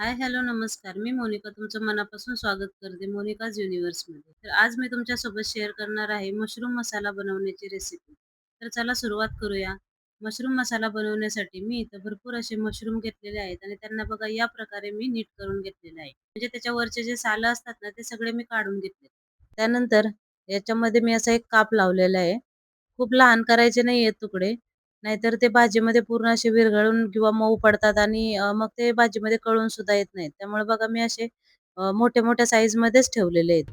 हाय, hello, नमस्कार. मी मोनिका तुमचं मनापासून स्वागत करते मोनिकाज युनिव्हर्समध्ये. तर आज मी तुमच्यासोबत शेअर करणार आहे मशरूम मसाला बनवण्याची रेसिपी. तर चला सुरुवात करूया. मशरूम मसाला बनवण्यासाठी मी इथं भरपूर असे मशरूम घेतलेले आहेत आणि त्यांना बघा या प्रकारे मी नीट करून घेतलेले आहे. म्हणजे त्याच्यावरचे जे सालं असतात ना, ते सगळे मी काढून घेतले. त्यानंतर याच्यामध्ये मी असा एक काप लावलेला आहे. खूप लहान करायचे नाहीयेत तुकडे. नाहीतर ते भाजीमध्ये पूर्ण असे विरघळून किंवा मऊ पडतात आणि मग ते भाजीमध्ये कळून सुद्धा येत नाहीत. त्यामुळे बघा मी असे मोठ्या-मोठ्या साईजमध्येच ठेवलेले आहेत.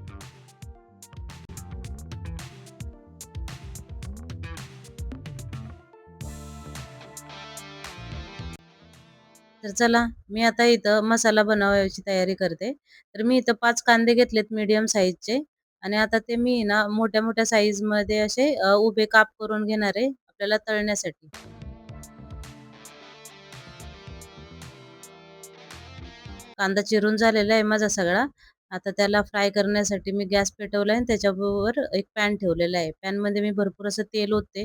तर चला, मी आता इथं मसाला बनवायची तयारी करते. तर मी इथं 5 कांदे घेतलेत मीडियम साईजचे आणि आता ते मी ना मोठ्या-मोठ्या साईजमध्ये असे उभे काप करून घेणार आहे आपल्याला तळण्यासाठी. कांदा चिरून झालेला आहे माझा सगळा. आता त्याला फ्राय करण्यासाठी मी गॅस पेटवला आणि त्याच्यावर एक पॅन ठेवलेला आहे. पॅनमध्ये मी भरपूर असं तेल ओतते.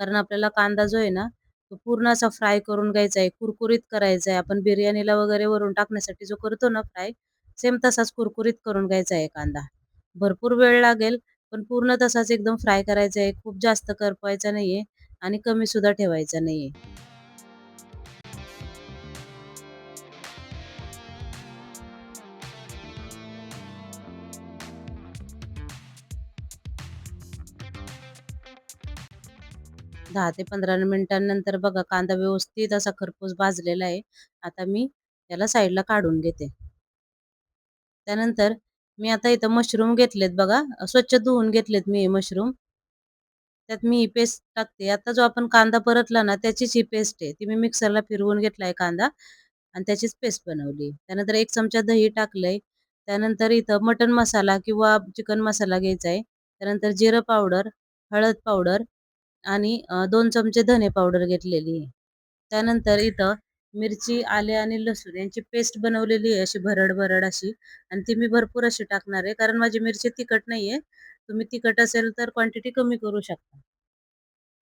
कारण आपल्याला कांदा जो आहे ना, तो पूर्ण असा फ्राय करून घ्यायचा आहे, कुरकुरीत करायचा आहे. आपण बिर्याणीला वगैरे वरून टाकण्यासाठी जो करतो ना फ्राय, सेम तसाच कुरकुरीत करून घ्यायचा आहे कांदा. भरपूर वेळ लागेल, पण पूर्ण तसाच एकदम फ्राय करायचा आहे. खूप जास्त करपवायचा नाहीये आणि कमी सुद्धा ठेवायचा नाहीये. 10 ते 15 मिनिटांनंतर बघा कांदा व्यवस्थित असा खरपूस भाजलेला आहे. आता मी त्याला साईडला काढून घेते. त्यानंतर मी आता इथं मशरूम घेतलेत बघा. स्वच्छ धुवून घेतलेत मी हे मशरूम. त्यात मी ही पेस्ट टाकते. आता जो आपण कांदा परतला ना, त्याचीच ही पेस्ट आहे. ती मी मिक्सरला फिरवून घेतलाय कांदा आणि त्याचीच पेस्ट बनवली. त्यानंतर 1 चमचा दही टाकलंय. त्यानंतर इथं मटण मसाला किंवा चिकन मसाला घ्यायचा आहे. त्यानंतर जिरं पावडर, हळद पावडर आणि 2 चमचे धने पावडर घेतलेली आहे. त्यानंतर इथं मिरची, आले आणि लसूण यांची पेस्ट बनवलेली आहे अशी भरड-भरड अशी आणि ती मी भरपूर अशी टाकणार आहे. कारण माझी मिरची तिखट नाहीये. तुम्ही तिखट असेल तर क्वांटिटी कमी करू शकता.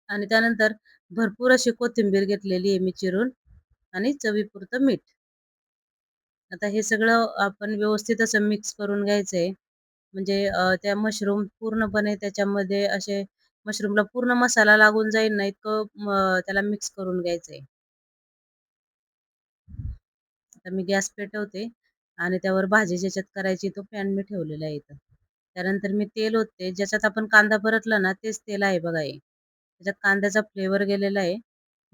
आणि त्यानंतर भरपूर अशी कोथिंबीर घेतलेली आहे मी चिरून आणि चवीपुरतं मीठ. आता हे सगळं आपण व्यवस्थित असं मिक्स करून घ्यायचंय. म्हणजे त्या मशरूम पूर्णपणे त्याच्यामध्ये असे मशरूमला पूर्ण मसाला लागून जाईल ना इतकं त्याला मिक्स करून घ्यायचंय. आता मी गॅस पेटवते आणि त्यावर भाजी ज्याच्यात करायची तो पॅन मी ठेवलेला आहे इथं. त्यानंतर मी तेल ओतते. ज्याच्यात आपण कांदा परतला ना तेच तेल आहे बघा हे. त्याच्यात कांद्याचा फ्लेवर गेलेला आहे.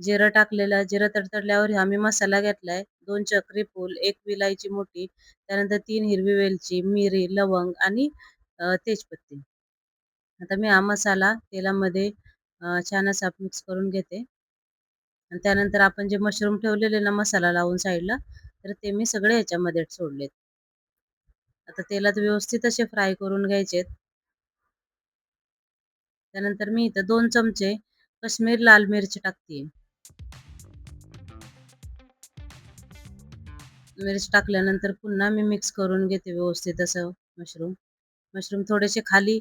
जिरं टाकलेलं, जिरं तडतडल्यावर आम्ही मसाला घेतलाय. 2 चक्री फूल, 1 विलायची मोठी, त्यानंतर 3 हिरवी वेलची, मिरी, लवंग आणि तेजपत्ती. आता मी हा मसाला तेलामध्ये छान असा मिक्स करून घेते आणि त्यानंतर आपण जे मशरूम ठेवलेले ना मसाला लावून साईडला, तर ते मी सगळे ह्याच्यामध्ये सोडलेत. आता तेलात व्यवस्थित असे फ्राय करून घ्यायचेत. त्यानंतर मी इथं 2 चमचे काश्मीर लाल मिरची टाकतेय. मिरची टाकल्यानंतर पुन्हा मी मिक्स करून घेते व्यवस्थित असं मशरूम. मशरूम थोडेसे खाली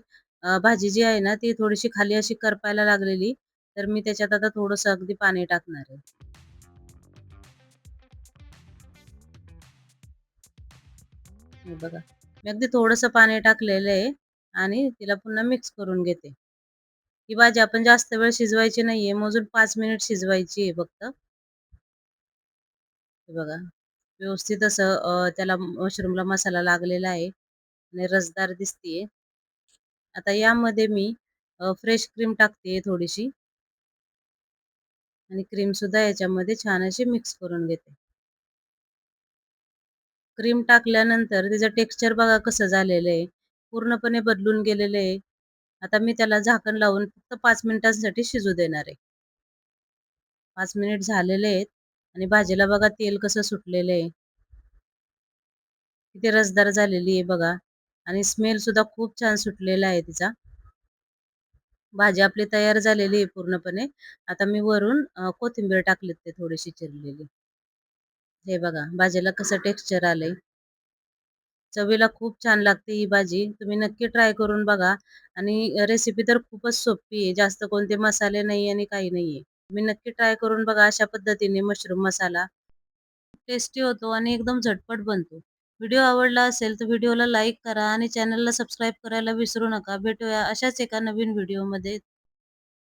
भाजी जी आहे ना, ती थोडीशी खाली अशी करपायला लागलेली, तर मी त्याच्यात आता थोडंसं अगदी पाणी टाकणार आहे. हे बघा. मी अगदी थोडंसं पाणी टाकलेलं आहे आणि तिला पुन्हा मिक्स करून घेते. ही भाजी आपण जास्त वेळ शिजवायची नाहीये, मोजून 5 मिनिट शिजवायची आहे फक्त. हे बघा. व्यवस्थित असं त्याला मशरूमला मसाला लागलेला आहे आणि रसदार दिसतीये. आता यामध्ये मी फ्रेश क्रीम टाकते थोडीशी आणि क्रीम सुद्धा याच्यामध्ये छान अशी मिक्स करून घेते. क्रीम टाकल्यानंतर त्याचं टेक्स्चर बघा कसं झालेलं आहे. पूर्णपणे बदलून गेलेलं आहे. आता मी त्याला झाकण लावून फक्त 5 मिनिटांसाठी शिजू देणार आहे. 5 मिनिट झालेले आहेत आणि भाजीला बघा तेल कसं सुटलेलं आहे. किती रसदार झालेली आहे बघा आणि स्मेल सुद्धा खूप छान सुटलेला आहे तिचा. भाजी आपली तयार झालेली आहे पूर्णपणे. आता मी वरून कोथिंबीर टाकलीत ते थोडीशी चिरलेली. हे बघा भाजीला कसं टेक्स्चर आलंय. चवीला खूप छान लागते ही भाजी. तुम्ही नक्की ट्राय करून बघा आणि रेसिपी तर खूपच सोपी आहे. जास्त कोणते मसाले नाही आणि काही नाहीये. तुम्ही नक्की ट्राय करून बघा अशा पद्धतीने मशरूम मसाला. टेस्टी होतो आणि एकदम झटपट बनतो. व्हिडिओ आवडला असेल तर व्हिडिओला लाईक करा आणि चॅनलला सबस्क्राईब करायला विसरू नका. भेटूया अशाच एका नवीन व्हिडिओमध्ये.